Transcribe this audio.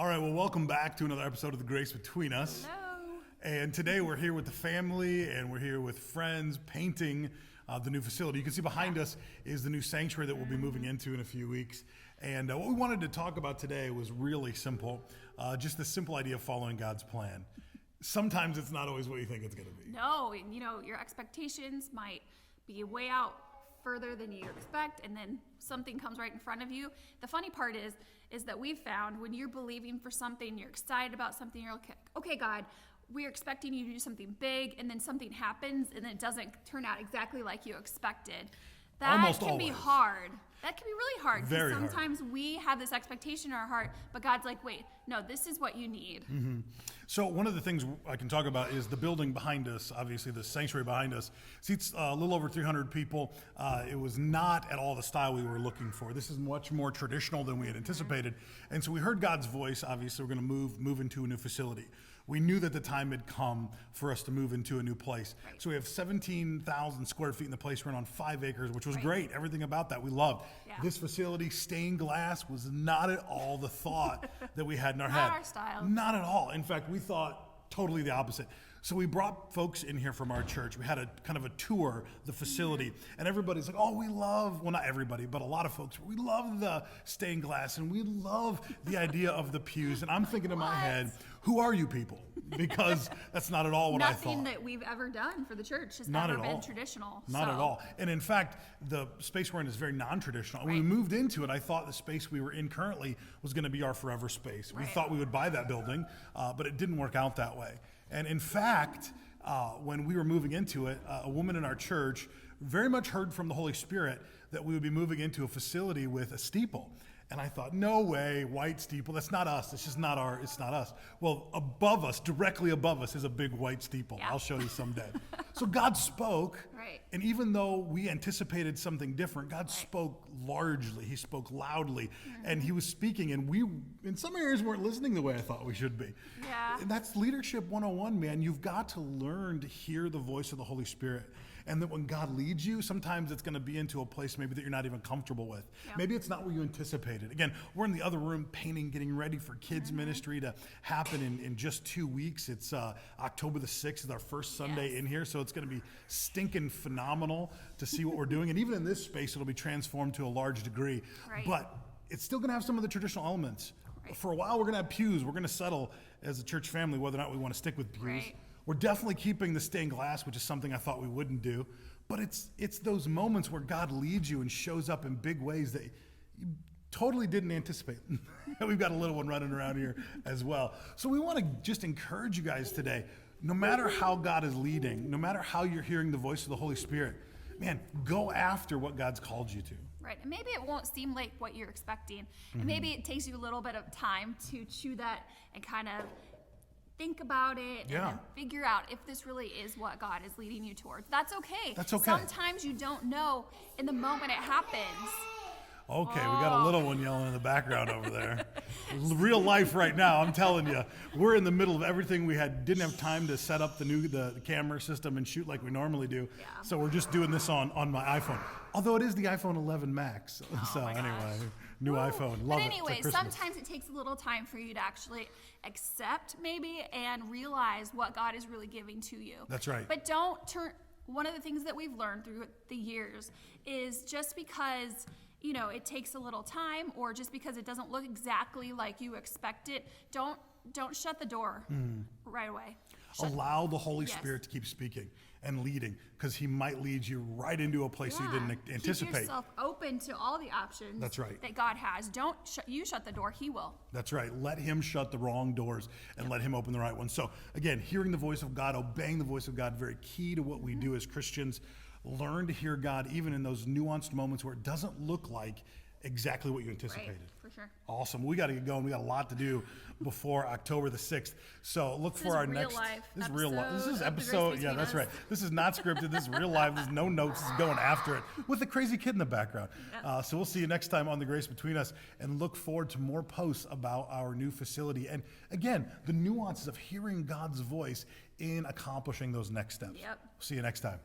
All right, well, welcome back to another episode of The Grace Between Us. Hello. And today we're here with the family and we're here with friends painting the new facility. You can see behind us is the new sanctuary that we'll be moving into in a few weeks. And what we wanted to talk about today was really simple, just the simple idea of following God's plan. Sometimes it's not always what you think it's going to be. No, your expectations might be way out further than you expect, and then something comes right in front of you. The funny part is that we've found when you're believing for something, you're excited about something, you're like, okay, God, we're expecting you to do something big, and then something happens, and then it doesn't turn out exactly like you expected. That Almost can always. be hard. That can be really hard. Very because hard. sometimes we have this expectation in our heart, but God's like, wait, no, this is what you need. Mm-hmm. So one of the things I can talk about is the building behind us, obviously the sanctuary behind us, seats a little over 300 people. It was not at all the style we were looking for. This is much more traditional than we had anticipated. And so we heard God's voice. Obviously, we're going to move into a new facility. We knew that the time had come for us to move into a new place. Right. So we have 17,000 square feet in the place. We're on 5 acres, which was great. Everything about that we loved. Yeah. This facility, stained glass, was not at all the thought that we had in our head. Not our style. Not at all. In fact, we thought totally the opposite. So we brought folks in here from our church. We had a kind of a tour, the facility, and everybody's like, oh, we love, well, not everybody, but a lot of folks, we love the stained glass and we love the idea of the pews. And I'm thinking in my head, who are you people? Because that's not at all what I thought. Nothing that we've ever done for the church has Not ever at been all. traditional. Not at all. And in fact, the space we're in is very non-traditional. When we moved into it, I thought the space we were in currently was going to be our forever space. We thought we would buy that building, but it didn't work out that way. And in fact, when we were moving into it, a woman in our church very much heard from the Holy Spirit that we would be moving into a facility with a steeple. And I thought, no way, white steeple. That's not us. It's just not it's not us. Well, above us, directly above us, is a big white steeple. Yeah. I'll show you someday. So God spoke. Right. And even though we anticipated something different, God spoke largely. He spoke loudly. And he was speaking. And we, in some areas, weren't listening the way I thought we should be. Yeah. And that's leadership 101, man. You've got to learn to hear the voice of the Holy Spirit. And that when God leads you, sometimes it's going to be into a place maybe that you're not even comfortable with. Yeah. Maybe it's not what you anticipated. Again, we're in the other room painting, getting ready for kids ministry to happen in just 2 weeks. It's October the 6th is our first Sunday in here. So it's going to be stinking phenomenal to see what we're doing. And even in this space, it'll be transformed to a large degree. Right. But it's still going to have some of the traditional elements. Right. For a while, we're going to have pews. We're going to settle as a church family whether or not we want to stick with pews. Right. We're definitely keeping the stained glass, which is something I thought we wouldn't do. But it's those moments where God leads you and shows up in big ways that you totally didn't anticipate. We've got a little one running around here as well. So we want to just encourage you guys today, no matter how God is leading, no matter how you're hearing the voice of the Holy Spirit, man, go after what God's called you to. Right. And maybe it won't seem like what you're expecting. And maybe it takes you a little bit of time to chew that and kind of think about it and then figure out if this really is what God is leading you towards. That's okay. That's okay. Sometimes you don't know in the moment it happens. Okay, we got a little one yelling in the background over there. Real life right now, I'm telling you. We're in the middle of everything. We didn't have time to set up the camera system and shoot like we normally do. Yeah. So we're just doing this on my iPhone. Although it is the iPhone 11 Max. So anyway, new iPhone. Love but it. anyway, It's Christmas. sometimes it takes a little time for you to actually accept maybe and realize what God is really giving to you. That's right. But don't turn, one of the things that we've learned through the years is just because it takes a little time, or just because it doesn't look exactly like you expect it, don't shut the door right away. Allow the Holy Spirit to keep speaking and leading, because he might lead you right into a place you didn't anticipate. Keep yourself open to all the options that God has. Don't you shut the door, he will. That's right. Let him shut the wrong doors and let him open the right ones. So again, hearing the voice of God, obeying the voice of God, very key to what we do as Christians. Learn to hear God even in those nuanced moments where it doesn't look like exactly what you anticipated. Right, for sure. Awesome. We got to get going. We got a lot to do before October the 6th. So look for our next. This is real life. This is episode of The Grace episode. Yeah, Between that's Us. right. This is not scripted. This is real life. There's no notes. This is going after it with a crazy kid in the background. Yeah. So we'll see you next time on The Grace Between Us, and look forward to more posts about our new facility. And again, the nuances of hearing God's voice in accomplishing those next steps. Yep. See you next time.